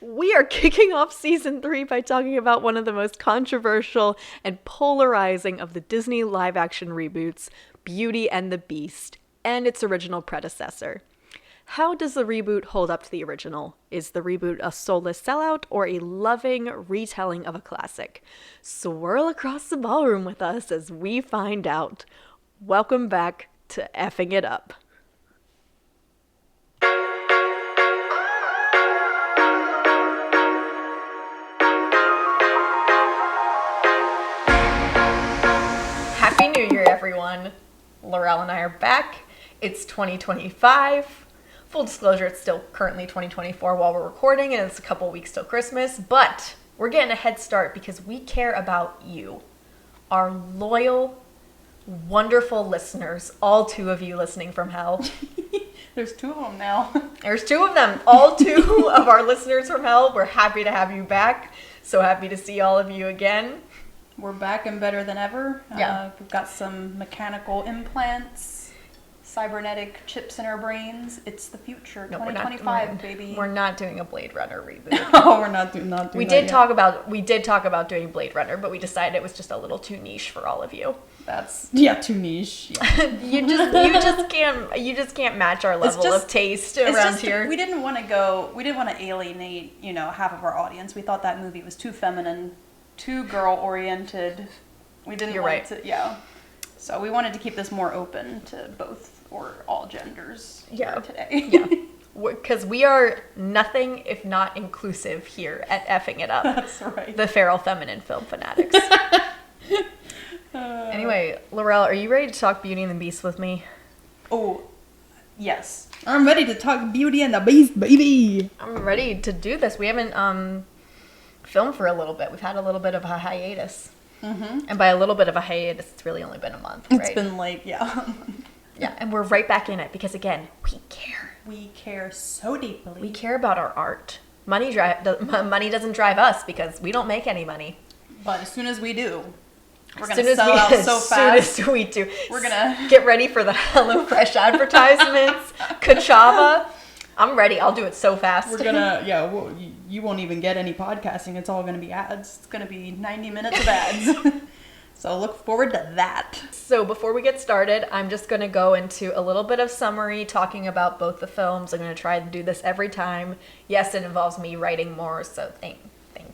We are kicking off season 3 by talking about one of the most controversial and polarizing of the Disney live-action reboots, Beauty and the Beast, and its original predecessor. How does the reboot hold up to the original? Is the reboot a soulless sellout or a loving retelling of a classic? Swirl across the ballroom with us as we find out. Welcome back to Effing It Up. Happy New Year, everyone. Laurel and I are back. It's 2025. Full disclosure, it's still currently 2024 while we're recording, and it's a couple weeks till Christmas, but we're getting a head start because we care about you, our loyal, wonderful listeners, all 2 of you listening from hell. There's 2 of them now. There's 2 of them. All 2 of our listeners from hell. We're happy to have you back. So happy to see all of you again. We're back and better than ever. Yeah. We've got some mechanical implants, cybernetic chips in our brains. It's the future. No, 2025, baby. We're not doing a Blade Runner reboot. No, we're not doing We that did yet. talk about doing Blade Runner, but we decided it was just a little too niche for all of you. That's too niche. Yeah. you just can't match our level of taste around here. We didn't want to alienate, half of our audience. We thought that movie was too feminine, too girl oriented. We didn't You're want right. to, yeah. So we wanted to keep this more open to both or all genders here today. Yeah. Because we are nothing if not inclusive here at Effing It Up. That's right. The feral feminine film fanatics. Anyway, Laurel, are you ready to talk Beauty and the Beast with me? Oh, yes. I'm ready to talk Beauty and the Beast, baby. I'm ready to do this. We haven't filmed for a little bit. We've had a little bit of a hiatus. Mm-hmm. And by a little bit of a hiatus, it's really only been a month, right? It's been Yeah, and we're right back in it because, again, we care. We care so deeply. We care about our art. Money doesn't drive us because we don't make any money. But as soon as we do, we're going to sell out so fast. As soon as we do. We're going to get ready for the HelloFresh advertisements. Kachava. I'm ready. I'll do it so fast. We're going to, you won't even get any podcasting. It's all going to be ads. It's going to be 90 minutes of ads. So look forward to that. So before we get started, I'm just going to go into a little bit of summary talking about both the films. I'm going to try to do this every time. Yes, it involves me writing more, so thank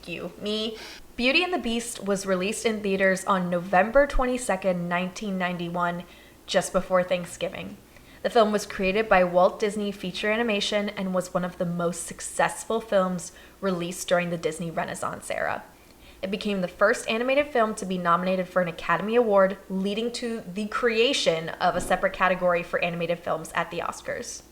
you. Me. Beauty and the Beast was released in theaters on November 22nd, 1991, just before Thanksgiving. The film was created by Walt Disney Feature Animation and was one of the most successful films released during the Disney Renaissance era. It became the first animated film to be nominated for an Academy Award, leading to the creation of a separate category for animated films at the Oscars.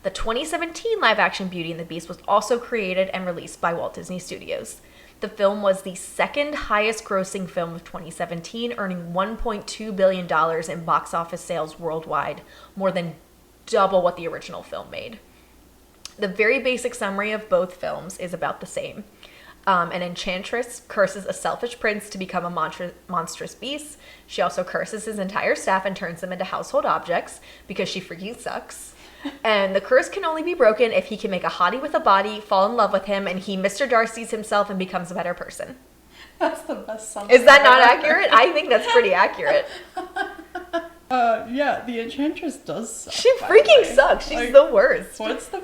The 2017 live-action Beauty and the Beast was also created and released by Walt Disney Studios. The film was the second highest grossing film of 2017, earning $1.2 billion in box office sales worldwide, more than double what the original film made. The very basic summary of both films is about the same. An enchantress curses a selfish prince to become a monstrous beast. She also curses his entire staff and turns them into household objects because she freaking sucks. And the curse can only be broken if he can make a hottie with a body, fall in love with him, and he Mr. Darcy's himself and becomes a better person. That's the best summary. Is that not accurate? I think that's pretty accurate. Yeah, the Enchantress does suck. She freaking sucks. She's the worst.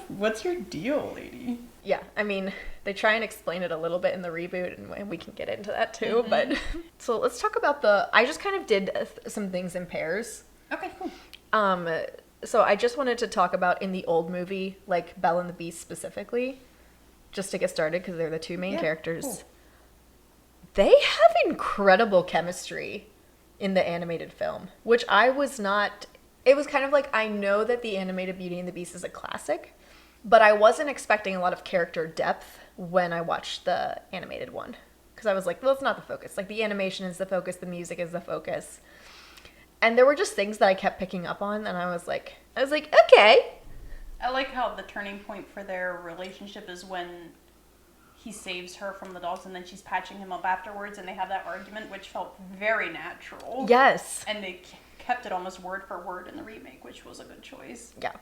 What's your deal, lady? Yeah, I mean, they try and explain it a little bit in the reboot, and we can get into that too, but... So let's talk about I just kind of did some things in pairs. Okay, cool. So I just wanted to talk about in the old movie, like Belle and the Beast specifically, just to get started, because they're the 2 main characters. Cool. They have incredible chemistry in the animated film, which I was not... It was kind of like, I know that the animated Beauty and the Beast is a classic, but I wasn't expecting a lot of character depth when I watched the animated one. Because I was like, well, it's not the focus. Like, the animation is the focus, the music is the focus. And there were just things that I kept picking up on, and I was like, okay. I like how the turning point for their relationship is when he saves her from the dogs and then she's patching him up afterwards, and they have that argument, which felt very natural. Yes. And they kept it almost word for word in the remake, which was a good choice. Yeah.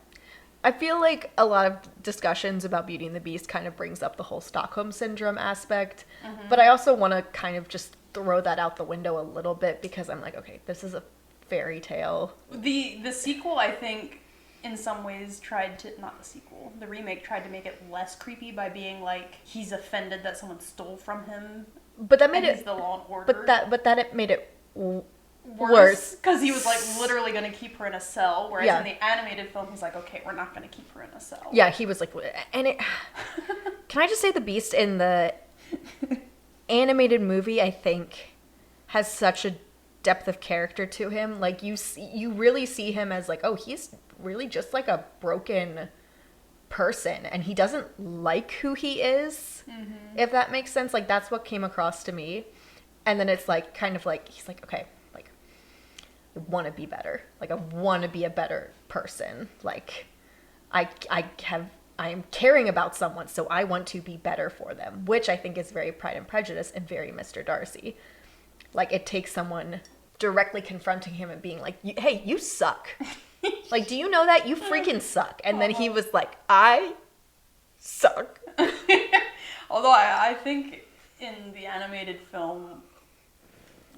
I feel like a lot of discussions about Beauty and the Beast kind of brings up the whole Stockholm Syndrome aspect. But I also want to kind of just throw that out the window a little bit because I'm like, okay, this is a fairy tale. The sequel, I think, in some ways tried to, not the sequel, the remake tried to make it less creepy by being like, he's offended that someone stole from him. But that made and it he's the law and order. but that it made it worse. Because he was like literally going to keep her in a cell, whereas Yeah. in the animated film, he's like, okay, we're not going to keep her in a cell. Yeah, he was like, and it. Can I just say the Beast in the animated movie, I think, has such a depth of character to him. Like you really see him as like, oh, he's really just like a broken person, and he doesn't like who he is. If that makes sense, like that's what came across to me. And then it's like kind of like he's like, okay, like I want to be better. Like I want to be a better person. Like I am caring about someone, so I want to be better for them, which I think is very Pride and Prejudice and very Mr. Darcy. Like it takes someone directly confronting him and being like, hey, you suck. Like, do you know that? You freaking suck. And then he was like, I suck. Although I think in the animated film,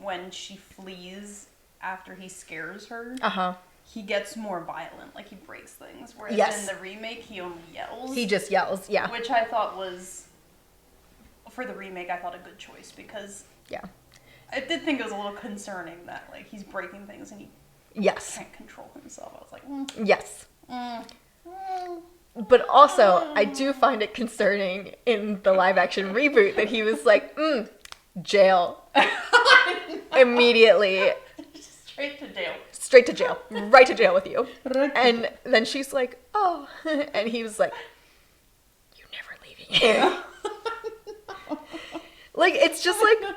when she flees after he scares her, he gets more violent. Like, he breaks things. Whereas in the remake, he only yells. He just yells, yeah. Which I thought was, for the remake, I thought a good choice because I did think it was a little concerning that, like, he's breaking things and he can't control himself. I was like, Yes. But also, I do find it concerning in the live-action reboot that he was like, jail. Immediately. Straight to jail. Straight to jail. Right to jail with you. And then she's like, oh. And he was like, you're never leaving here. Like, it's just like,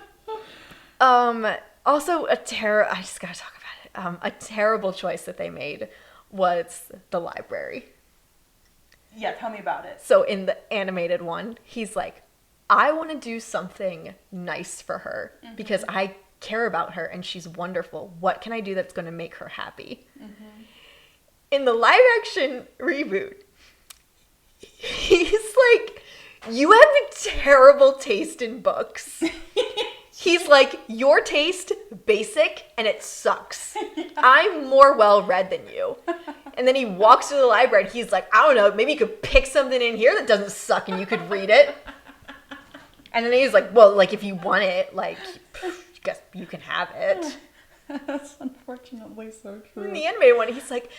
also I just gotta talk about it. A terrible choice that they made was the library. Yeah, tell me about it. So in the animated one, he's like, I want to do something nice for her because I care about her and she's wonderful. What can I do that's going to make her happy? In the live action reboot, he's like, you have a terrible taste in books. He's like, your taste, basic, and it sucks. I'm more well-read than you. And then he walks to the library and he's like, I don't know, maybe you could pick something in here that doesn't suck and you could read it. And then he's like, well, like, if you want it, like, I guess you can have it. That's unfortunately so true. In the animated one, he's like,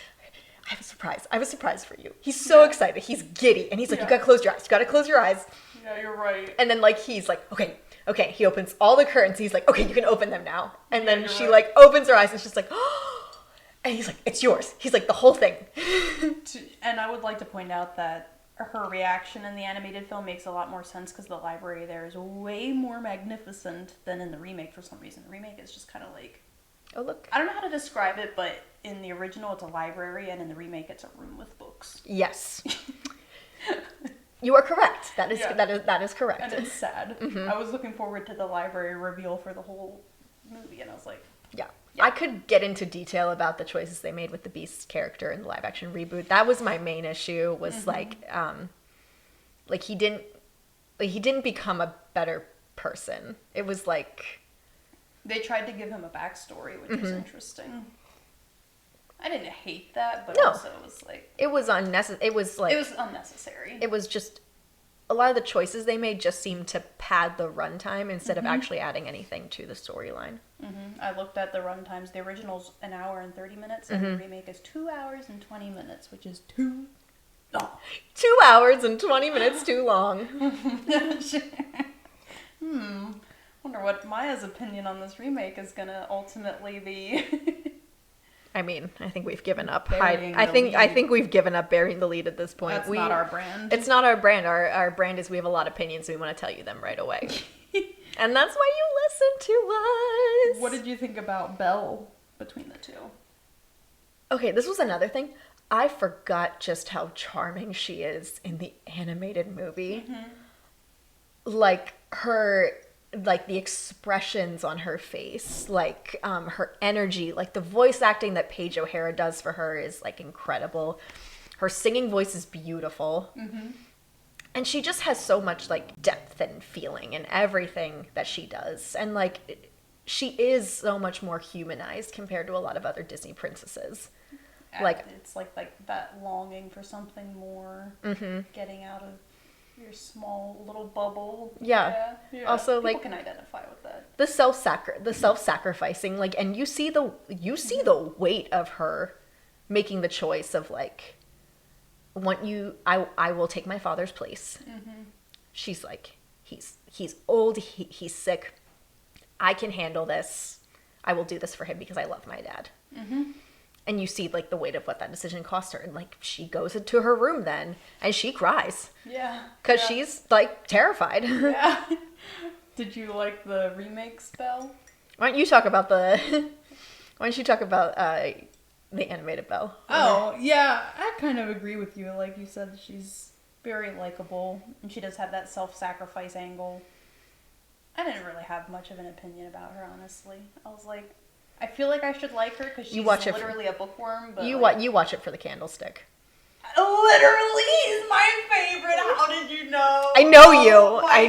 I have a surprise for you. He's so excited. He's giddy. And he's like, you gotta close your eyes. You gotta close your eyes. Yeah, you're right. And then, like, he's like, okay. He opens all the curtains. He's like, okay, you can open them now. And then she, like, opens her eyes and she's like, oh. And he's like, it's yours. He's like, the whole thing. And I would like to point out that her reaction in the animated film makes a lot more sense because the library there is way more magnificent than in the remake for some reason. The remake is just kind of like... Oh, look. I don't know how to describe it, but in the original it's a library and in the remake it's a room with books. Yes. You are correct. That is correct. And it's sad. I was looking forward to the library reveal for the whole movie and I was like... Yeah. I could get into detail about the choices they made with the Beast character in the live action reboot. That was my main issue, was like he didn't become a better person. It was like they tried to give him a backstory, which was interesting. I didn't hate that, but also it was like it was unnecessary. It was unnecessary. It was just a lot of the choices they made just seemed to pad the runtime instead of actually adding anything to the storyline. I looked at the runtimes. The original's an hour and 30 minutes, and the remake is 2 hours and 20 minutes, which is too long. 2 hours and 20 minutes too long. Wonder what Maya's opinion on this remake is gonna ultimately be. I mean, I think we've given up. Burying I the think we've given up burying the lead at this point. That's not our brand. It's not our brand. Our brand is we have a lot of opinions, so we want to tell you them right away. And that's why you listen to us. What did you think about Belle between the two? Okay, this was another thing. I forgot just how charming she is in the animated movie. Like the expressions on her face, like her energy, like the voice acting that Paige O'Hara does for her is like incredible. Her singing voice is beautiful. And she just has so much, like, depth and feeling in everything that she does. And, like, she is so much more humanized compared to a lot of other Disney princesses. Like, it's like that longing for something more, getting out of your small little bubble. Yeah. Also, people like, can identify with that. The self-sacrificing, like, and you see the weight of her making the choice of, like, I will take my father's place. She's like, he's old, he's sick. I can handle this. I will do this for him because I love my dad. And you see, like, the weight of what that decision cost her. And, like, she goes into her room then and she cries. Yeah. Because she's, like, terrified. Yeah. Did you like the remake spell? Why don't you talk about the animated Belle? Oh, yeah. I kind of agree with you. Like you said, she's very likable. And she does have that self-sacrifice angle. I didn't really have much of an opinion about her, honestly. I was like, I feel like I should like her because she's literally a bookworm. But you watch it for the candlestick. Literally, he's my favorite. How did you know? I know you. I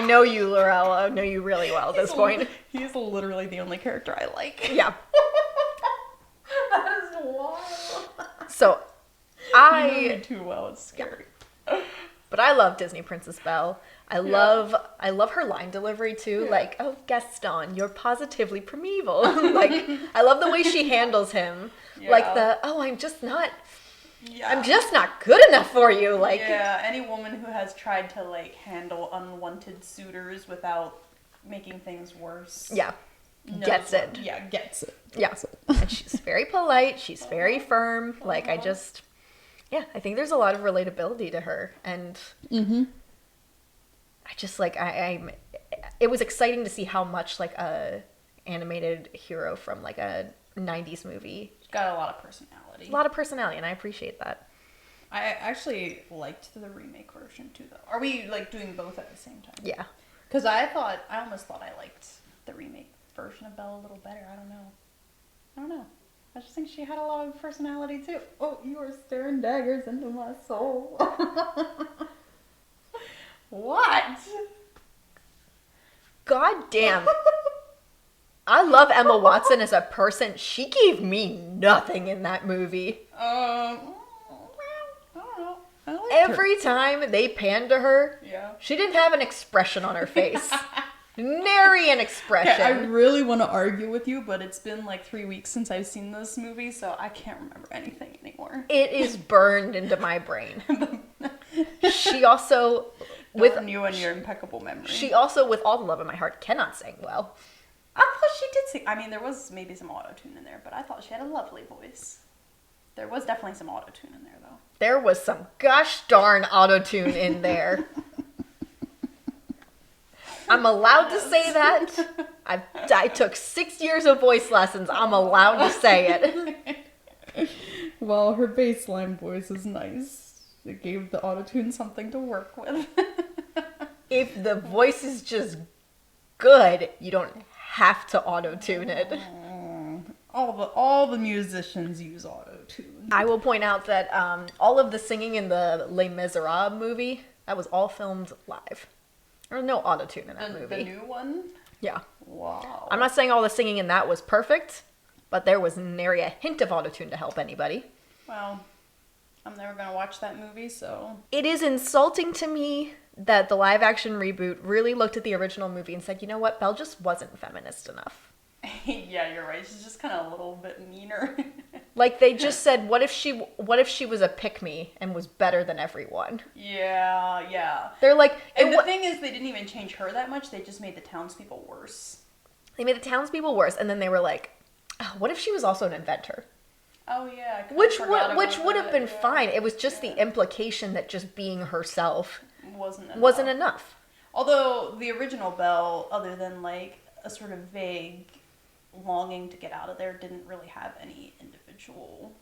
know you, Laurel. I know you really well at this point. He's literally the only character I like. Yeah. That is wild. So, You know me too well. It's scary. But I love Disney Princess Belle. I love her line delivery too. Yeah. Like, oh, Gaston, you're positively primeval. Like, I love the way she handles him. Yeah. Like I'm just not good enough for you. Like, yeah, any woman who has tried to, like, handle unwanted suitors without making things worse. Yeah. Gets it. Yeah, gets it. Yeah. And she's very polite. She's very firm. Like, I think there's a lot of relatability to her. And I just, like, it was exciting to see how much, like, a animated hero from, like, a 90s movie. Got a lot of personality. A lot of personality, and I appreciate that. I actually liked the remake version, too, though. Are we, like, doing both at the same time? Yeah. Because I almost thought I liked the remake version of Belle a little better. I don't know. I just think she had a lot of personality, too. Oh, you are staring daggers into my soul. What? God damn. I love Emma Watson as a person. She gave me nothing in that movie. I don't know. Every time they panned to her, yeah, she didn't have an expression on her face. Nary an expression. Okay, I really want to argue with you, but it's been like 3 weeks since I've seen this movie, so I can't remember anything anymore. It is burned into my brain. She also... with you and your impeccable memory. She also, with all the love in my heart, cannot sing well. I thought she did sing. I mean, there was maybe some auto-tune in there, but I thought she had a lovely voice. There was definitely some auto-tune in there, though. There was some gosh darn auto-tune in there. I'm allowed to say that. I took 6 years of voice lessons. I'm allowed to say it. Well, her baseline voice is nice. It gave the autotune something to work with. If the voice is just good, you don't have to auto-tune it. All the musicians use auto-tune. I will point out that all of the singing in the Les Miserables movie, that was all filmed live. There was no auto-tune in that movie. The new one? Yeah. Wow. I'm not saying all the singing in that was perfect, but there was nary a hint of auto-tune to help anybody. Well, I'm never going to watch that movie, so... It is insulting to me that the live-action reboot really looked at the original movie and said, you know what, Belle just wasn't feminist enough. Yeah, you're right. She's just kind of a little bit meaner. Like, they just said, what if she was a pick-me and was better than everyone? Yeah. They're like... And the thing is, they didn't even change her that much. They just made the townspeople worse. They made the townspeople worse, and then they were like, oh, what if she was also an inventor? Oh, yeah. Which would have been fine. It was just the implication that just being herself wasn't enough. Although the original Belle, other than like a sort of vague longing to get out of there, didn't really have any individual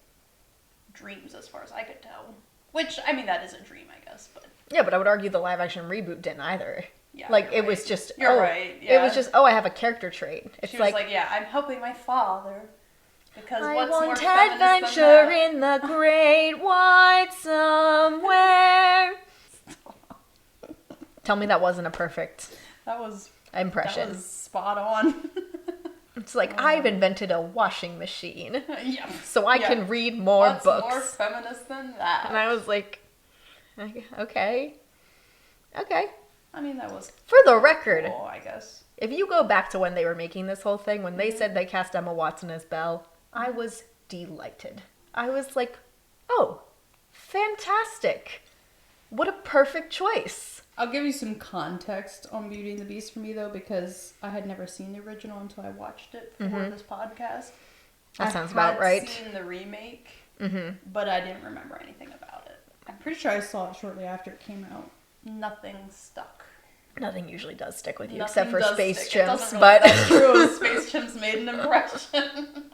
dreams as far as I could tell. Which, I mean, that is a dream, I guess. But yeah, but I would argue the live action reboot didn't either. Yeah, like, it was just, right. Yeah. It was just, I have a character trait. It's she was like, yeah, I'm helping my father. Because I what's want more feminist than adventure that? in the great white somewhere. Tell me that wasn't a perfect That was impression. That was spot on. It's like, I've invented a washing machine. Yeah. So I can read more What's books. more feminist than that? And I was like, okay. I mean, that was For the record, cool, I guess. if you go back to when they were making this whole thing, when they said they cast Emma Watson as Belle, I was delighted. I was like, oh, fantastic. What a perfect choice. I'll give you some context on Beauty and the Beast for me, though, because I had never seen the original until I watched it for this podcast. That sounds about right. I had seen the remake, but I didn't remember anything about it. I'm pretty sure I saw it shortly after it came out. Nothing stuck. Nothing usually does stick with you, Nothing except for does Space stick. It Chimps. doesn't But that's true. Space Chimps made an impression.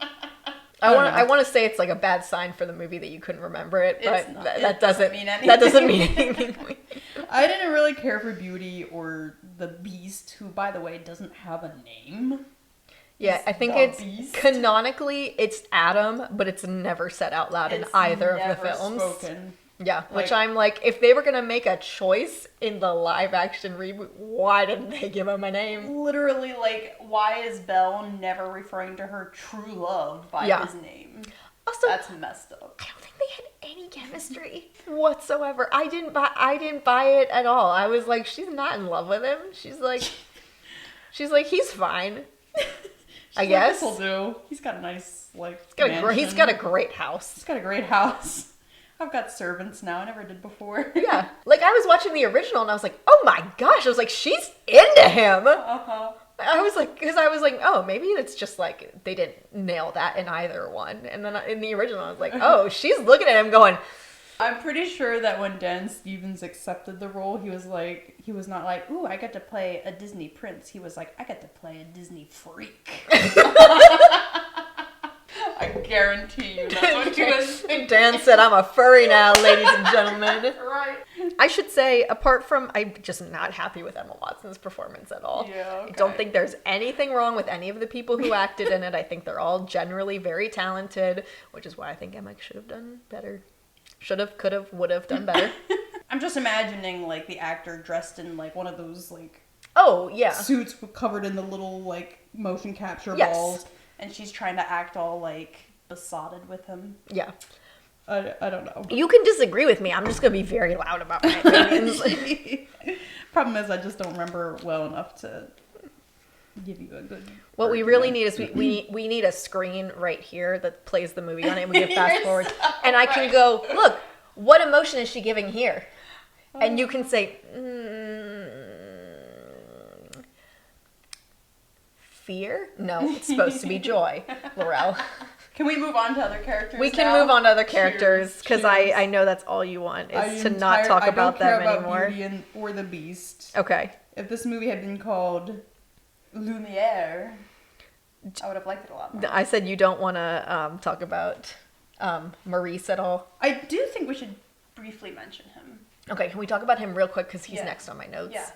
I want to say it's like a bad sign for the movie that you couldn't remember it, but It's not. that doesn't mean anything. That doesn't mean anything. I didn't really care for Beauty or the Beast, who, by the way, doesn't have a name. Yeah, I think The it's Beast. canonically it's Adam, but it's never said out loud in It's either of the never films. spoken. Yeah, which Like- I'm like, if they were gonna make a choice in the live action reboot, why didn't they give him a name? Literally, like, why is Belle never referring to her true love by his name? Also, That's messed up. I don't think they had any chemistry whatsoever. I didn't buy it at all. I was like, she's not in love with him. She's like, he's fine. I guess. This'll do. He's got a nice, like, He's got a great house. He's got a great house. I've got servants now. I never did before. Yeah. Like, I was watching the original and I was like, oh my gosh. I was like, she's into him. Uh-huh. I was like, oh, maybe it's just like they didn't nail that in either one. And then in the original, I was like, oh, she's looking at him going, I'm pretty sure that when Dan Stevens accepted the role, he was not like, ooh, I get to play a Disney prince. He was like, I get to play a Disney freak. I guarantee you that's what he was thinking. Dan said, I'm a furry now, ladies and gentlemen. Right. I should say, apart from, I'm just not happy with Emma Watson's performance at all. Yeah, okay. I don't think there's anything wrong with any of the people who acted in it. I think they're all generally very talented, which is why I think Emma should have done better. Should have, could have, would have done better. I'm just imagining, like, the actor dressed in, like, one of those, like, Oh, yeah. suits covered in the little, like, motion capture Yes. balls. and she's trying to act all, like, besotted with him. Yeah. I don't know. You can disagree with me. I'm just going to be very loud about my opinions. Problem is, I just don't remember well enough to give you a good. What we really need is we need a screen right here that plays the movie on it, and we can fast forward, and I can go, look, what emotion is she giving here? And you can say, fear? No, it's supposed to be joy, Laurel. Can we move on to other characters? We can now? move on to other characters, because Cheers. I know that's all you want, is to not talk about them anymore. Beauty or the Beast. Okay. If this movie had been called Lumiere, I would have liked it a lot more. I said you don't want to talk about Maurice at all. I do think we should briefly mention him. Okay, can we talk about him real quick, because he's Yeah. next on my notes. Yeah.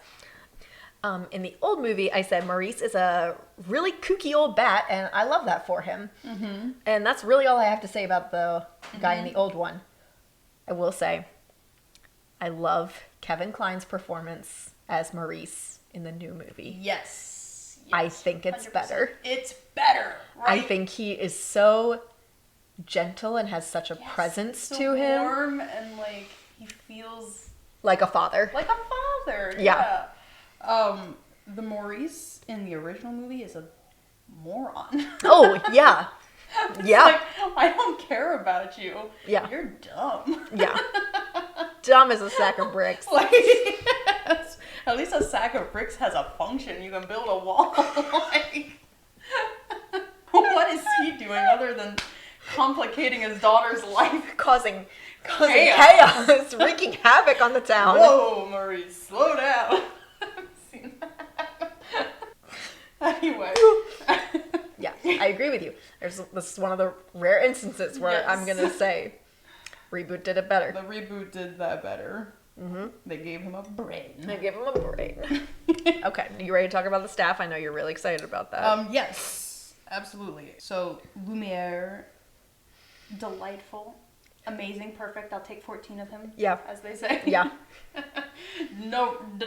In the old movie, I said Maurice is a really kooky old bat, and I love that for him. Mm-hmm. And that's really all I have to say about the guy in the old one. I will say, I love Kevin Kline's performance as Maurice in the new movie. Yes. I think it's 100%. better. It's better, right? I think he is so gentle and has such a presence so to him. warm and, like, he feels Like a father. like a father. Yeah. the Maurice in the original movie is a moron. Oh, yeah. Yeah. Like, I don't care about you. Yeah. You're dumb. Yeah. Dumb as a sack of bricks. Like, at least a sack of bricks has a function. You can build a wall. Like, what is he doing other than complicating his daughter's life? Causing chaos, wreaking havoc on the town. Whoa, Maurice, slow down. I've seen that. Anyway. Yeah, I agree with you. This is one of the rare instances where Yes. I'm going to say reboot did it better. The reboot did that better. Mm-hmm. They gave him a brain. They give him a brain. Okay, you ready to talk about the staff? I know you're really excited about that. Yes. Absolutely. So, Lumiere, delightful, amazing, perfect. I'll take 14 of him. Yeah. As they say. Yeah.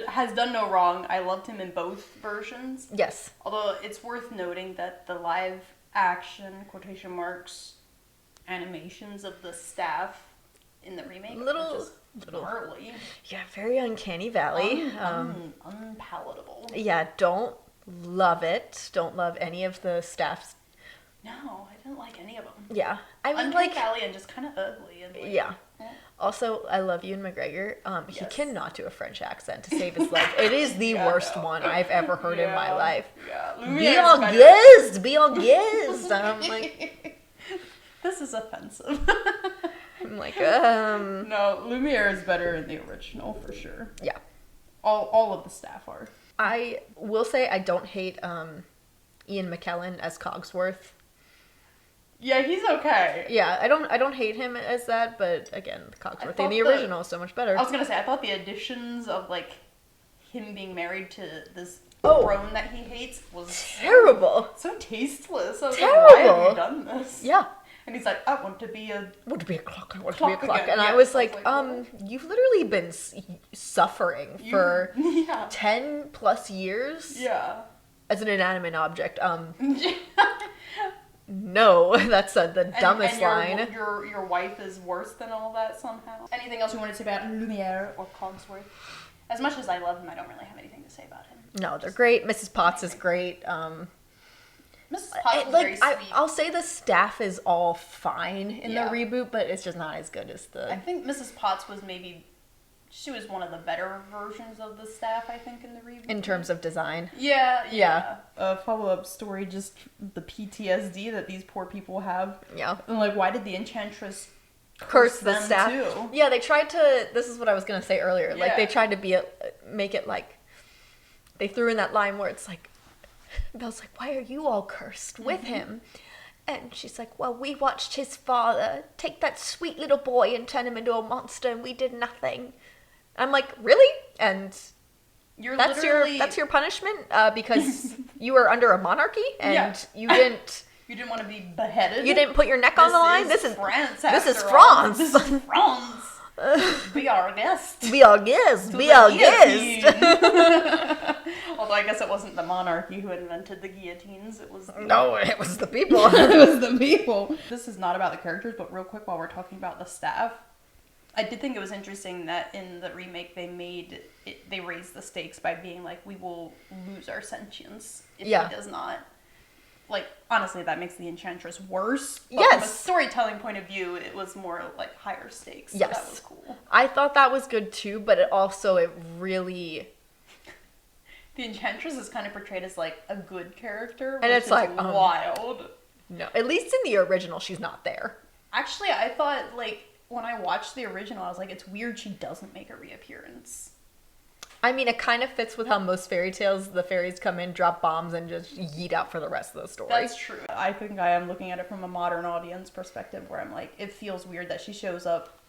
Has done no wrong. I loved him in both versions. Yes. Although it's worth noting that the live action, quotation marks, animations of the staff in the remake are just gnarly. Yeah, very uncanny valley. Unpalatable. Yeah, don't love it. Don't love any of the staff's. No, I didn't like any of them. Yeah, I mean, uncanny valley and just kind of ugly. And yeah. Also, I love Ewan McGregor. He cannot do a French accent to save his life. It is the worst one I've ever heard in my life. Yeah, be August, be August. And I'm like, this is offensive. I'm like, No, Lumiere is better in the original for sure. Yeah. All of the staff are. I will say I don't hate Ian McKellen as Cogsworth. Yeah, he's okay. Yeah, I don't hate him as that, but again, Cogsworth in the original is so much better. I was gonna say, I thought the additions of like him being married to this crone that he hates was terrible. So tasteless. I was terrible. like, why have you done this? Yeah. And he's like, I want to be a clock. I want to be a clock. Again. And I was like, you've literally been suffering for 10 plus years. Yeah. As an inanimate object. No, that's the dumbest line. Your wife is worse than all that somehow. Anything else you wanted to say about Lumiere or Cogsworth? As much as I love him, I don't really have anything to say about him. No, they're great. Mrs. Potts is great. Mrs. Potts is very sweet. I'll say the staff is all fine in the reboot, but it's just not as good as the... I think Mrs. Potts was she was one of the better versions of the staff, I think, in the reboot. In terms of design. Yeah. A follow-up story, just the PTSD that these poor people have. Yeah. And like, why did the Enchantress curse the staff too? Yeah, they tried to... This is what I was going to say earlier. Yeah. Like, they tried to make it like... They threw in that line where it's like... Belle's like, why are you all cursed with him? And she's like, well, we watched his father take that sweet little boy and turn him into a monster, and we did nothing. I'm like, really? And that's your punishment because you were under a monarchy and you didn't want to be beheaded. You didn't put your neck on the line. This is France. This is France. This is France. Be our guest. Be our guest. Be our guest. Although I guess it wasn't the monarchy who invented the guillotines. It was it was the people. It was the people. This is not about the characters, but real quick while we're talking about the staff, I did think it was interesting that in the remake they raised the stakes by being like, we will lose our sentience if he does not. Like, honestly, that makes the Enchantress worse. But from a storytelling point of view, it was more like higher stakes. So that was cool. I thought that was good too, but it really... The Enchantress is kind of portrayed as like a good character, and it's like wild. No, at least in the original, she's not there. Actually, I thought like when I watched the original, I was like, it's weird she doesn't make a reappearance. I mean, it kind of fits with how most fairy tales, the fairies come in, drop bombs, and just yeet out for the rest of the story. That's true. I think I am looking at it from a modern audience perspective, where I'm like, it feels weird that she shows up,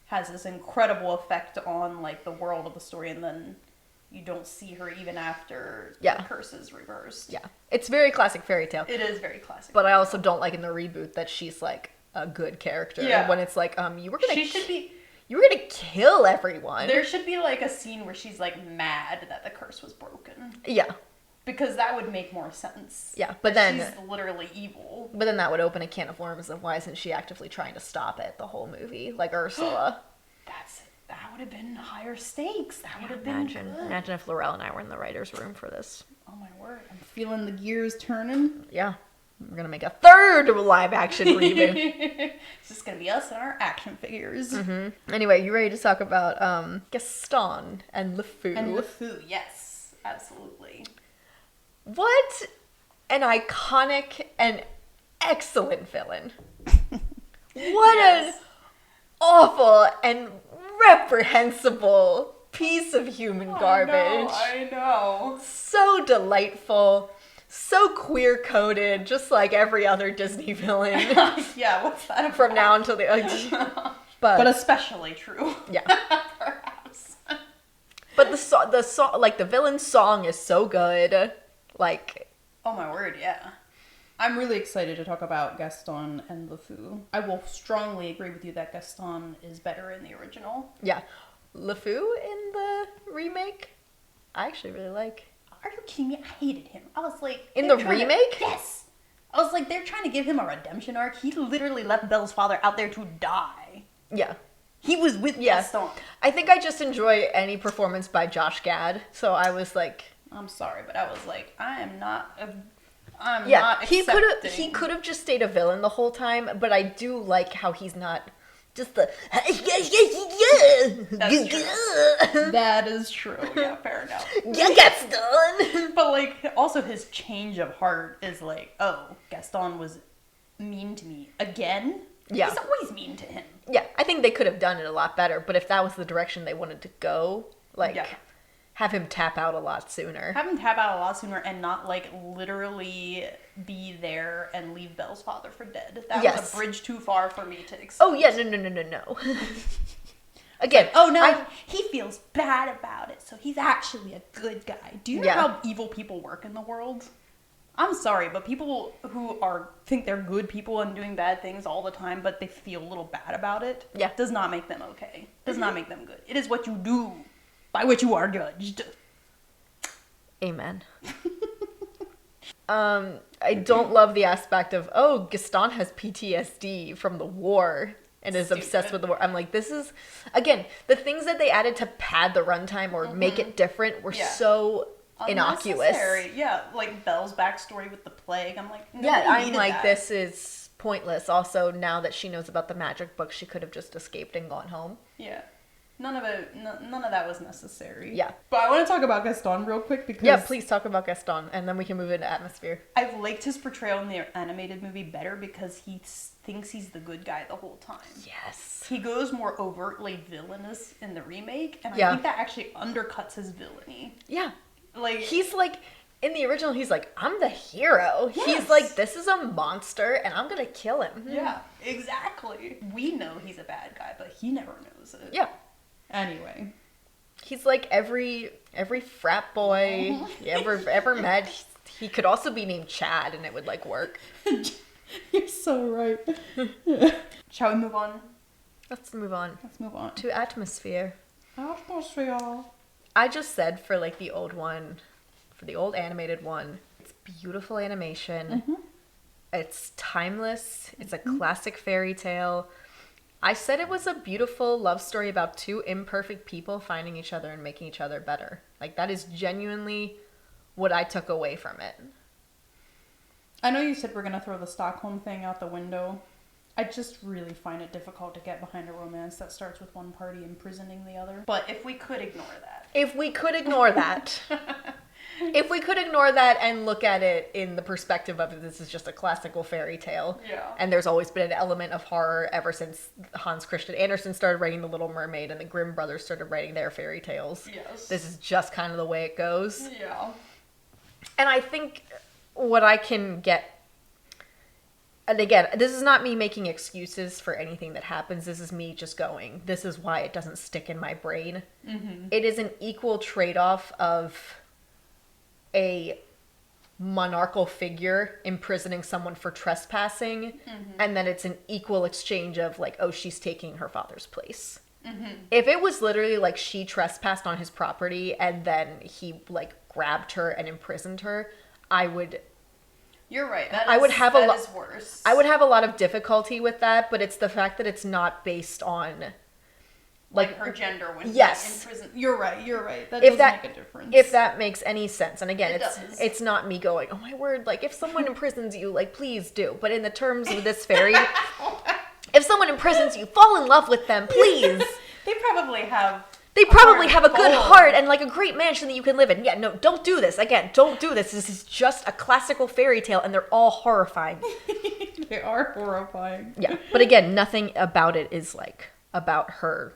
has this incredible effect on like the world of the story, and then you don't see her even after the curse is reversed. Yeah. It's very classic fairy tale. It is very classic. But I also don't like in the reboot that she's like a good character. Yeah. When it's like, you were gonna kill everyone. There should be like a scene where she's like mad that the curse was broken. Yeah. Because that would make more sense. Yeah, but then she's literally evil. But then that would open a can of worms of why isn't she actively trying to stop it the whole movie, like Ursula. That would have been higher stakes. That would have been good. Imagine if Laurel and I were in the writer's room for this. Oh my word. I'm feeling the gears turning. Yeah. We're going to make a third live action reboot. It's just going to be us and our action figures. Mm-hmm. Anyway, you ready to talk about Gaston and LeFou? And LeFou, yes. Absolutely. What an iconic and excellent villain. What an awful and reprehensible piece of human garbage. I know. So delightful. So queer-coded, just like every other Disney villain. Yeah, what's that about? From now until the... but especially true. Yeah. Perhaps. But the song, like the villain's song is so good. Like... Oh my word, yeah. I'm really excited to talk about Gaston and LeFou. I will strongly agree with you that Gaston is better in the original. Yeah. LeFou in the remake, I actually really like. Are you kidding me? I hated him. I was like... In the remake? Yes! I was like, they're trying to give him a redemption arc. He literally left Belle's father out there to die. Yeah. He was with Gaston. I think I just enjoy any performance by Josh Gad, so I was like... I'm sorry, but I was like, I'm not he accepting. He could have just stayed a villain the whole time, but I do like how he's not just the... That's true. That is true. Yeah, fair enough. Yeah, Gaston! But, like, also his change of heart is like, oh, Gaston was mean to me again? Yeah. He's always mean to him. Yeah, I think they could have done it a lot better, but if that was the direction they wanted to go, like, have him tap out a lot sooner. Have him tap out a lot sooner and not, like, literally be there and leave Belle's father for dead. That was a bridge too far for me to accept. Oh, yeah, no. Again, oh no, he feels bad about it, so he's actually a good guy. Do you know how evil people work in the world? I'm sorry, but people who think they're good people and doing bad things all the time, but they feel a little bad about it, does not make them okay. Does not make them good. It is what you do by which you are judged. Amen. I don't love the aspect of, oh, Gaston has PTSD from the war and is obsessed with the war. I'm like, this is, again, the things that they added to pad the runtime or make it different were so innocuous. Yeah, like Belle's backstory with the plague. I'm like, I'm like, this is pointless. Also, now that she knows about the magic book, she could have just escaped and gone home. Yeah. None of that was necessary. Yeah. But I want to talk about Gaston real quick because... Yeah, please talk about Gaston, and then we can move into atmosphere. I've liked his portrayal in the animated movie better because he thinks he's the good guy the whole time. Yes. He goes more overtly villainous in the remake, and I think that actually undercuts his villainy. Yeah. Like... He's like... In the original, he's like, I'm the hero. Yes. He's like, this is a monster, and I'm gonna kill him. Yeah, exactly. We know he's a bad guy, but he never knows it. Yeah. Anyway, he's like every frat boy you ever met. He could also be named Chad, and it would like work. You're so right. Shall we move on? Let's move on to atmosphere. Atmosphere. I just said for like the old one, for the old animated one, it's beautiful animation. It's timeless. It's a classic fairy tale. I said it was a beautiful love story about two imperfect people finding each other and making each other better. Like, that is genuinely what I took away from it. I know you said we're going to throw the Stockholm thing out the window. I just really find it difficult to get behind a romance that starts with one party imprisoning the other. But if we could ignore that. If we could ignore that. If we could ignore that and look at it in the perspective of this is just a classical fairy tale. Yeah. And there's always been an element of horror ever since Hans Christian Andersen started writing The Little Mermaid and the Grimm brothers started writing their fairy tales. Yes. This is just kind of the way it goes. Yeah. And I think what I can get... And again, this is not me making excuses for anything that happens. This is me just going, this is why it doesn't stick in my brain. It is an equal trade-off of a monarchical figure imprisoning someone for trespassing, and then it's an equal exchange of like, oh, she's taking her father's place. If it was literally like she trespassed on his property and then he like grabbed her and imprisoned her, I would... You're right. That is worse. I would have a lot of difficulty with that, but it's the fact that it's not based on like her gender when he's in prison. You're right. That does make a difference. If that makes any sense. And again, it's not me going, oh my word, like if someone imprisons you, like please do. But in the terms of this fairy, if someone imprisons you, fall in love with them, please. They probably have a good heart and like a great mansion that you can live in. Yeah, no, don't do this. Again, don't do this. This is just a classical fairy tale and they're all horrifying. They are horrifying. Yeah, but again, nothing about it is like about her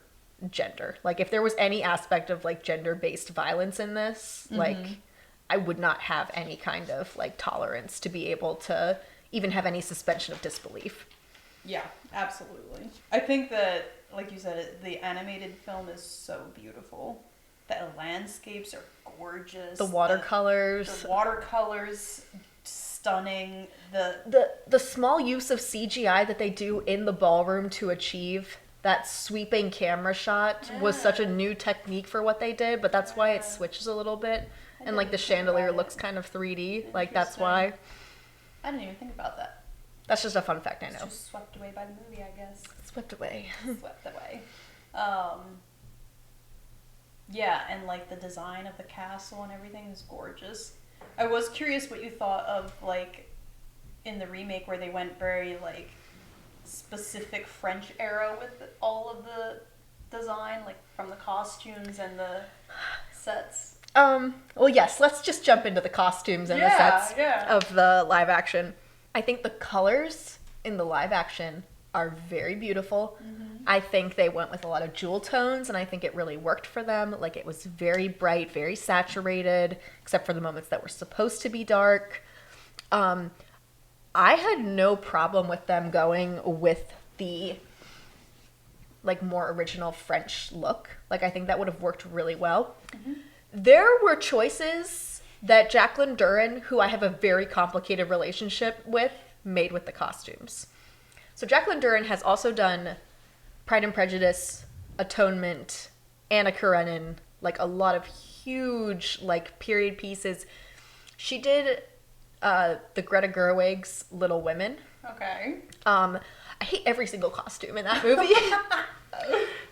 gender. Like if there was any aspect of like gender-based violence in this, like I would not have any kind of like tolerance to be able to even have any suspension of disbelief. Yeah, absolutely. I think that, like you said, the animated film is so beautiful. The landscapes are gorgeous. The watercolors. The watercolors stunning. The small use of CGI that they do in the ballroom to achieve that sweeping camera shot was such a new technique for what they did, but that's why it switches a little bit. And like the chandelier looks kind of 3D. Like that's why. I didn't even think about that. That's just a fun fact I know. It's just swept away by the movie, I guess. Swept away. Swept away. Yeah, and like the design of the castle and everything is gorgeous. I was curious what you thought of like in the remake where they went very like specific French era with all of the design, like from the costumes and the sets. Well, yes, let's just jump into the costumes and the sets of the live action. I think the colors in the live action are very beautiful. I think they went with a lot of jewel tones, and I think it really worked for them. Like, it was very bright, very saturated, except for the moments that were supposed to be dark. I had no problem with them going with the, like, more original French look. Like, I think that would have worked really well. There were choices that Jacqueline Duran, who I have a very complicated relationship with, made with the costumes. So Jacqueline Duran has also done Pride and Prejudice, Atonement, Anna Karenina, like a lot of huge like period pieces. She did the Greta Gerwig's Little Women. Okay. I hate every single costume in that movie.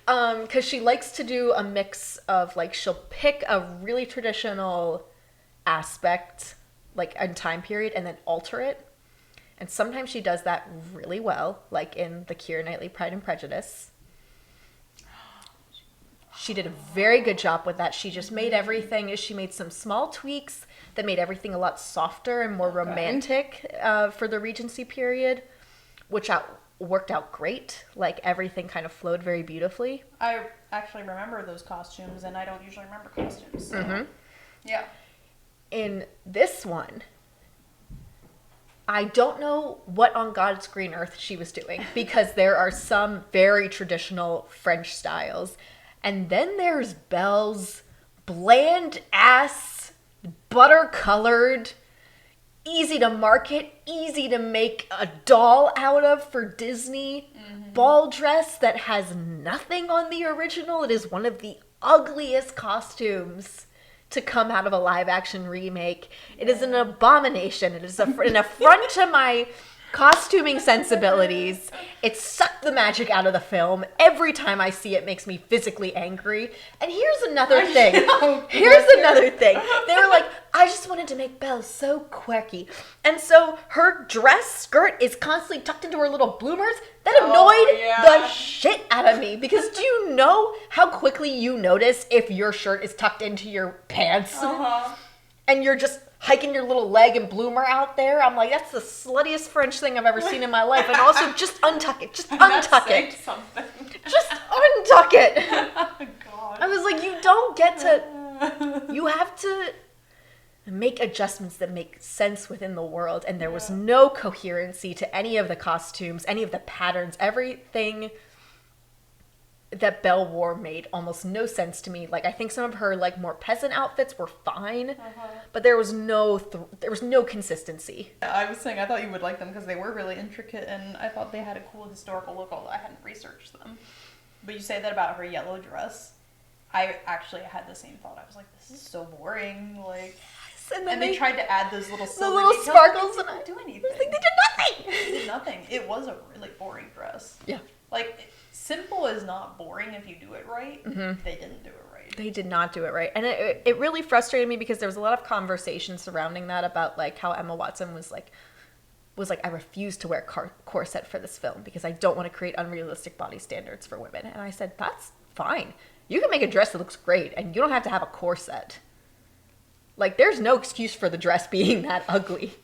Because she likes to do a mix of, like, she'll pick a really traditional aspect, like, and time period, and then alter it. And sometimes she does that really well, like in the Keira Knightley Pride and Prejudice. She did a very good job with that. She just made everything, she made some small tweaks that made everything a lot softer and more romantic for the Regency period, which worked out great. Like, everything kind of flowed very beautifully. I actually remember those costumes, and I don't usually remember costumes. So. Yeah. In this one, I don't know what on God's green earth she was doing, because there are some very traditional French styles. And then there's Belle's bland-ass, butter-colored, easy to market, easy to make a doll out of for Disney ball dress that has nothing on the original. It is one of the ugliest costumes to come out of a live action remake. It is an abomination. It is an affront to my costuming sensibilities. It sucked the magic out of the film. Every time I see it makes me physically angry. And here's another thing. They were like, I just wanted to make Belle so quirky. And so her dress skirt is constantly tucked into her little bloomers. That annoyed the shit out of me. Because do you know how quickly you notice if your shirt is tucked into your pants? And you're just hiking your little leg and bloomer out there? I'm like, that's the sluttiest French thing I've ever seen in my life. And also, just untuck it. Just untuck it. Just untuck it. God. I was like, you don't get to... You have to make adjustments that make sense within the world. And there was no coherency to any of the costumes, any of the patterns, everything that Belle wore made almost no sense to me. Like, I think some of her, like, more peasant outfits were fine, but there was no consistency. I was saying I thought you would like them because they were really intricate, and I thought they had a cool historical look, although I hadn't researched them. But you say that about her yellow dress. I actually had the same thought. I was like, this is so boring. Like, and then they tried to add those little silver the little sparkles, and I didn't do anything. They did nothing. They did nothing. It was a really boring dress. Yeah. Like, simple is not boring if you do it right. They didn't do it right. They did not do it right. And it really frustrated me because there was a lot of conversation surrounding that about, like, how Emma Watson was like, I refuse to wear corset for this film because I don't want to create unrealistic body standards for women. And I said, that's fine. You can make a dress that looks great, and you don't have to have a corset. Like, there's no excuse for the dress being that ugly.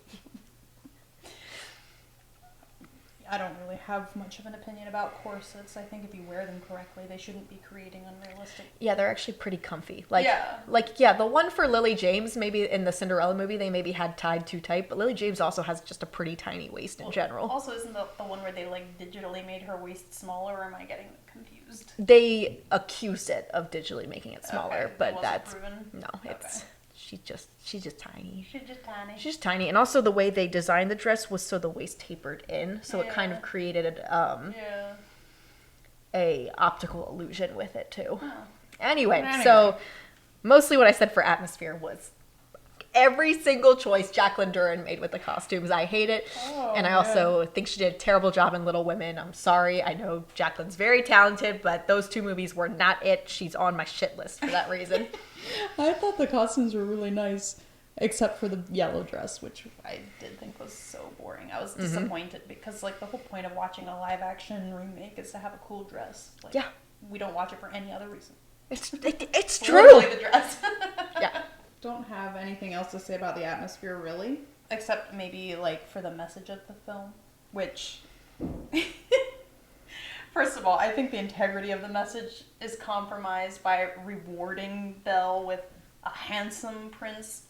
I don't really have much of an opinion about corsets. I think if you wear them correctly, they shouldn't be creating unrealistic... Yeah, they're actually pretty comfy. The one for Lily James, maybe in the Cinderella movie, they maybe had tied too tight, but Lily James also has just a pretty tiny waist in general. Also, isn't the one where they, like, digitally made her waist smaller, or am I getting confused? They accused it of digitally making it smaller, but that's... that's... proven? No, it's... She just she's just tiny. She's just tiny. She's just tiny. And also the way they designed the dress was so the waist tapered in. So it kind of created a optical illusion with it too. Oh. Anyway, so mostly what I said for atmosphere was every single choice Jacqueline Duran made with the costumes. I hate it. Oh, and I also think she did a terrible job in Little Women. I'm sorry. I know Jacqueline's very talented, but those two movies were not it. She's on my shit list for that reason. I thought the costumes were really nice, except for the yellow dress, which I did think was so boring. I was disappointed because, like, the whole point of watching a live action remake is to have a cool dress. Like, yeah. We don't watch it for any other reason. It's true. The dress. Yeah. Don't have anything else to say about the atmosphere, really. Except maybe, like, for the message of the film, which... First of all, I think the integrity of the message is compromised by rewarding Belle with a handsome prince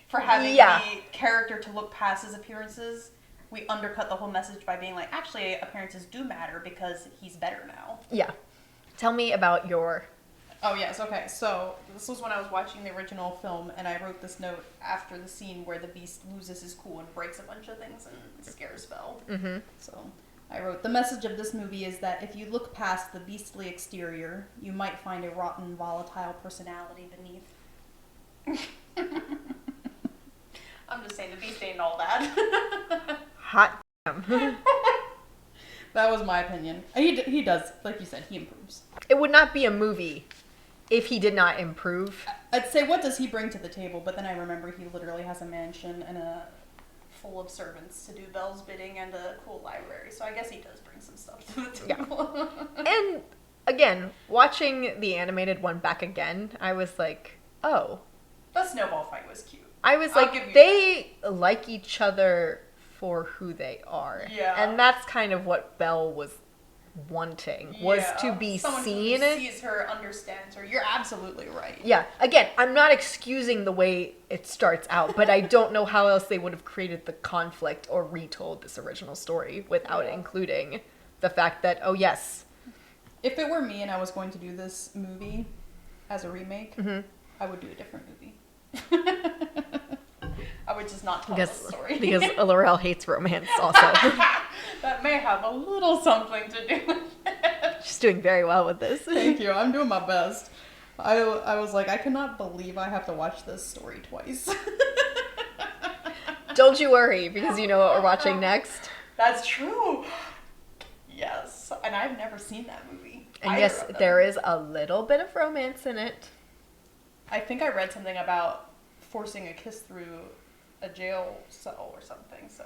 for having the character to look past his appearances. We undercut the whole message by being like, actually, appearances do matter because he's better now. Yeah. Tell me about your... Oh, yes, okay. So, this was when I was watching the original film, and I wrote this note after the scene where the Beast loses his cool and breaks a bunch of things and scares Belle. Mm-hmm. So, I wrote, the message of this movie is that if you look past the beastly exterior, you might find a rotten, volatile personality beneath. I'm just saying, the Beast ain't all that. Hot damn. That was my opinion. He does, like you said, he improves. It would not be a movie if he did not improve. I'd say, what does he bring to the table? But then I remember he literally has a mansion and full of servants to do Belle's bidding and a cool library. So I guess he does bring some stuff to the table. Yeah. And again, watching the animated one back again, I was like, oh. The snowball fight was cute. I was like, they like each other for who they are. Yeah. And that's kind of what Belle was wanting, was to be someone seen. Who sees her, understands her. You're absolutely right. Yeah. Again, I'm not excusing the way it starts out, but I don't know how else they would have created the conflict or retold this original story without including the fact that, oh yes. If it were me and I was going to do this movie as a remake, I would do a different movie. I would just not tell the story. Because Laurel hates romance also. That may have a little something to do with it. She's doing very well with this. Thank you. I'm doing my best. I was like, I cannot believe I have to watch this story twice. Don't you worry, because you know what we're watching next. That's true. Yes. And I've never seen that movie. And yes, there is a little bit of romance in it. I think I read something about forcing a kiss through a jail cell or something, so...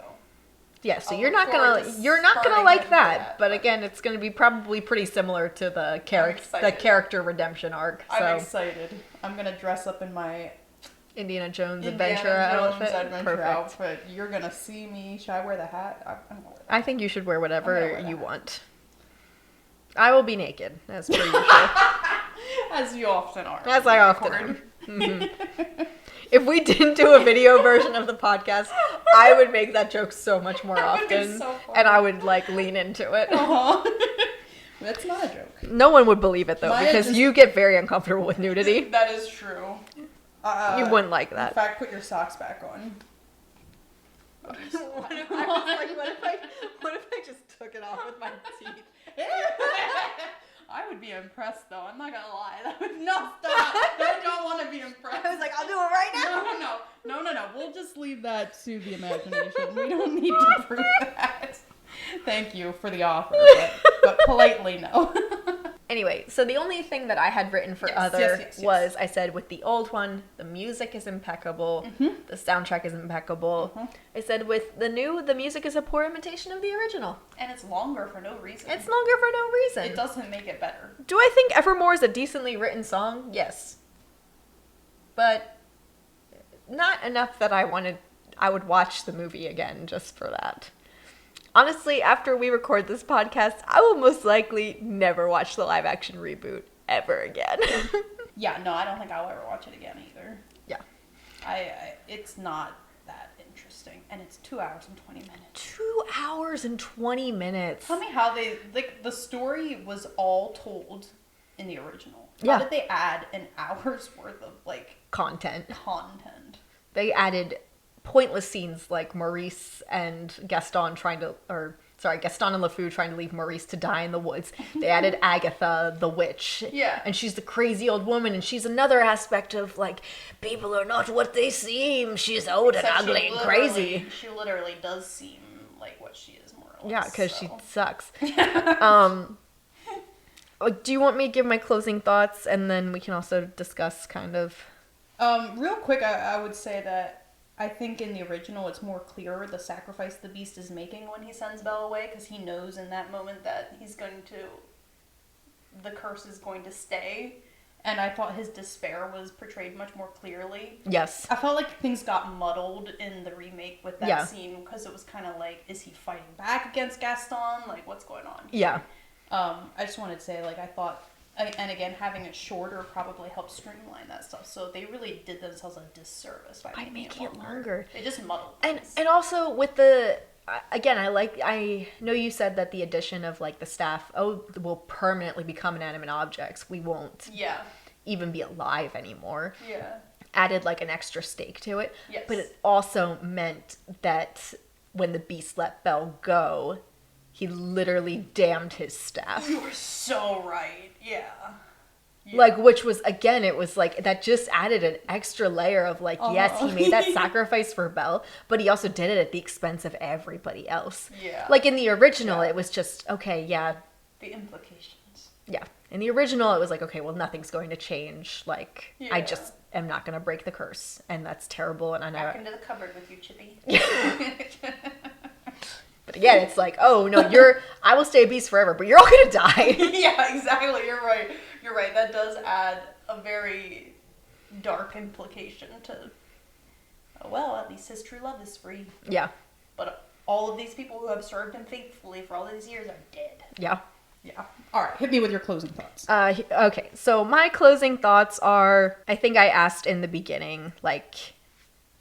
Yeah, so you're not gonna like that, but again, it's gonna be probably pretty similar to the character redemption arc. So. I'm excited. I'm gonna dress up in my Indiana Jones adventure outfit. You're gonna see me. Should I wear the hat? I'm gonna wear that. I think you should wear whatever you want. I will be naked, as per usual. As you often are. As I often am. Mm-hmm. If we didn't do a video version of the podcast, I would make that joke so much more often. So and I would, like, lean into it. Uh-huh. That's not a joke. No one would believe it, though, because you get very uncomfortable with nudity. That is true. You wouldn't like that. In fact, put your socks back on. What if I just took it off with my teeth? I would be impressed, though. I'm not gonna lie. That would not stop. I don't want to be impressed. I was like, I'll do it right now. No. We'll just leave that to the imagination. We don't need to prove that. Thank you for the offer, but politely no. Anyway, so the only thing that I had written for was, I said, with the old one, the music is impeccable, the soundtrack is impeccable. I said, with the new, the music is a poor imitation of the original. And it's longer for no reason. It doesn't make it better. Do I think Evermore is a decently written song? Yes. But not enough that I would watch the movie again just for that. Honestly, after we record this podcast, I will most likely never watch the live action reboot ever again. Yeah, no, I don't think I'll ever watch it again either. Yeah. It's not that interesting. And it's 2 hours and 20 minutes. 2 hours and 20 minutes. Tell me how the story was all told in the original. Yeah. How did they add an hour's worth of, content? they added pointless scenes like Gaston and LeFou trying to leave Maurice to die in the woods. They added Agatha, the witch. Yeah. And she's the crazy old woman, and she's another aspect of, like, people are not what they seem. She's old and ugly and crazy. She literally does seem like what she is, more or less. Yeah, because she sucks. Do you want me to give my closing thoughts, and then we can also discuss kind of... Real quick, I would say that I think in the original it's more clear the sacrifice the Beast is making when he sends Belle away, because he knows in that moment that the curse is going to stay, and I thought his despair was portrayed much more clearly. Yes. I felt like things got muddled in the remake with that scene, because it was kind of like, is he fighting back against Gaston? Like, what's going on here? Yeah. I just wanted to say, like, I thought... And again, having it shorter probably helped streamline that stuff. So they really did themselves a disservice by making it longer. They just muddled things. And also with the... Again, I know you said that the addition of, like, the staff, will permanently become inanimate objects. We won't even be alive anymore. Yeah. Added, like, an extra stake to it. Yes. But it also meant that when the Beast let Belle go, he literally damned his staff. You were so right. Yeah. Like, which was, again, it was like, that just added an extra layer of, like, yes, he made that sacrifice for Belle, but he also did it at the expense of everybody else. Yeah. Like, in the original, it was just, okay, yeah. The implications. Yeah. In the original, it was like, okay, well, nothing's going to change. Like, I just am not going to break the curse, and that's terrible, and I know... Back into the cupboard with you, Chippy. But again, it's like, oh, no, I will stay a beast forever, but you're all going to die. Yeah, exactly. You're right. You're right. That does add a very dark implication to, well, at least his true love is free. Yeah. But all of these people who have served him faithfully for all these years are dead. Yeah. Yeah. All right. Hit me with your closing thoughts. Okay. So my closing thoughts are, I think I asked in the beginning, like...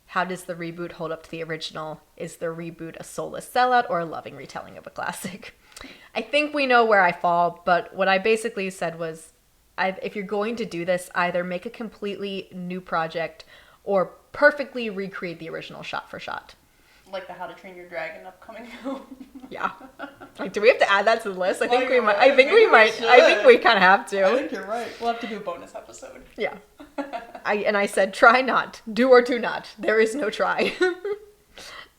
How does the reboot hold up to the original? Is the reboot a soulless sellout or a loving retelling of a classic? I think we know where I fall, but what I basically said was, if you're going to do this, either make a completely new project or perfectly recreate the original shot for shot. Like the How to Train Your Dragon upcoming film. Yeah. Like, do we have to add that to the list? I think we might. I think we kind of have to. I think you're right. We'll have to do a bonus episode. Yeah. I said, try not. Do or do not. There is no try.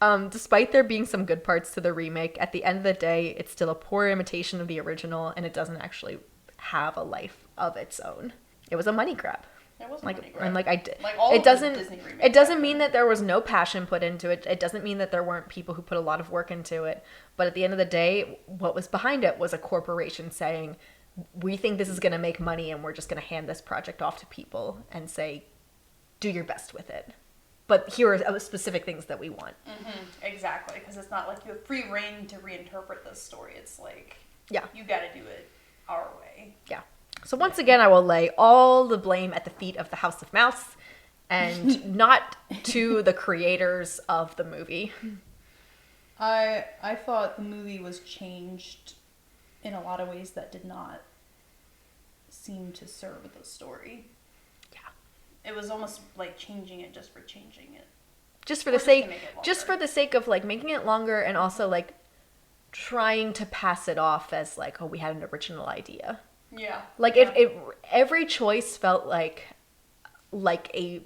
Despite there being some good parts to the remake, at the end of the day, it's still a poor imitation of the original, and it doesn't actually have a life of its own. It was a money grab. It was a money grab. And it doesn't mean that there was no passion put into it. It doesn't mean that there weren't people who put a lot of work into it. But at the end of the day, what was behind it was a corporation saying, we think this is going to make money and we're just going to hand this project off to people and say, do your best with it. But here are specific things that we want. Mm-hmm. Exactly. Because it's not like you have free reign to reinterpret this story. It's like, you got to do it our way. Yeah. So once again, I will lay all the blame at the feet of the House of Mouse and not to the creators of the movie. I thought the movie was changed in a lot of ways that did not seem to serve the story. Yeah. It was almost like changing it just for changing it. Just for the sake of, like, making it longer and also, like, trying to pass it off as, like, oh, we had an original idea. Yeah. Like, every choice felt like a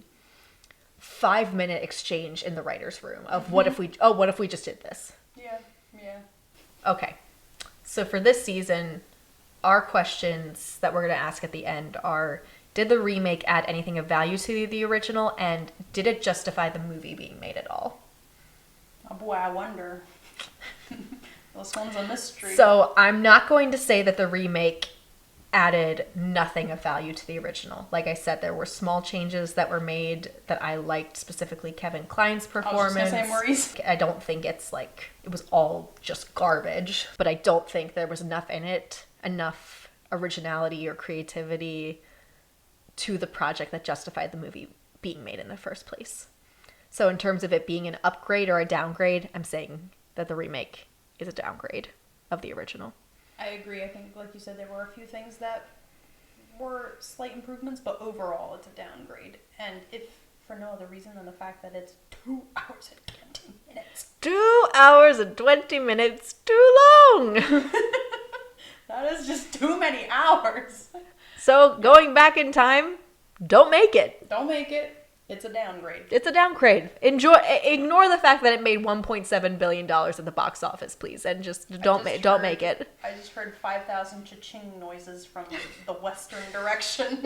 5-minute exchange in the writer's room of what if we just did this? Yeah. Okay. So for this season, our questions that we're going to ask at the end are, did the remake add anything of value to the original, and did it justify the movie being made at all? Oh boy, I wonder. This one's a mystery. So I'm not going to say that the remake added nothing of value to the original. Like I said, there were small changes that were made that I liked, specifically Kevin Kline's performance. I was just gonna say Maurice. I don't think it was all just garbage, but I don't think there was enough in it, enough originality or creativity to the project that justified the movie being made in the first place. So in terms of it being an upgrade or a downgrade, I'm saying that the remake is a downgrade of the original. I agree. I think, like you said, there were a few things that were slight improvements, but overall it's a downgrade. And if for no other reason than the fact that it's 2 hours and 20 minutes. 2 hours and 20 minutes, too long. That is just too many hours. So going back in time, don't make it. Don't make it. It's a downgrade. It's a downgrade. Ignore the fact that it made $1.7 billion at the box office, please, and don't make it. I just heard 5,000 cha-ching noises from the western direction.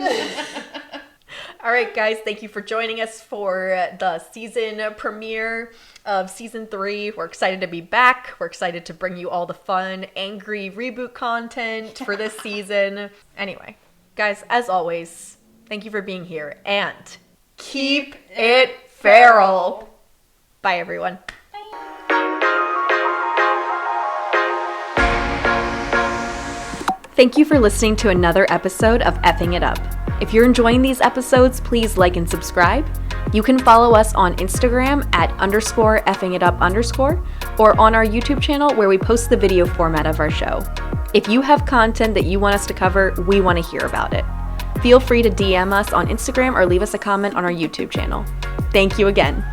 All right, guys, thank you for joining us for the season premiere of season 3. We're excited to be back. We're excited to bring you all the fun, angry reboot content for this season. Anyway, guys, as always, thank you for being here, and keep it feral. Bye, everyone. Thank you for listening to another episode of Effing It Up. If you're enjoying these episodes, please like and subscribe. You can follow us on Instagram at _effingitup_ or on our YouTube channel where we post the video format of our show. If you have content that you want us to cover, we want to hear about it. Feel free to DM us on Instagram or leave us a comment on our YouTube channel. Thank you again.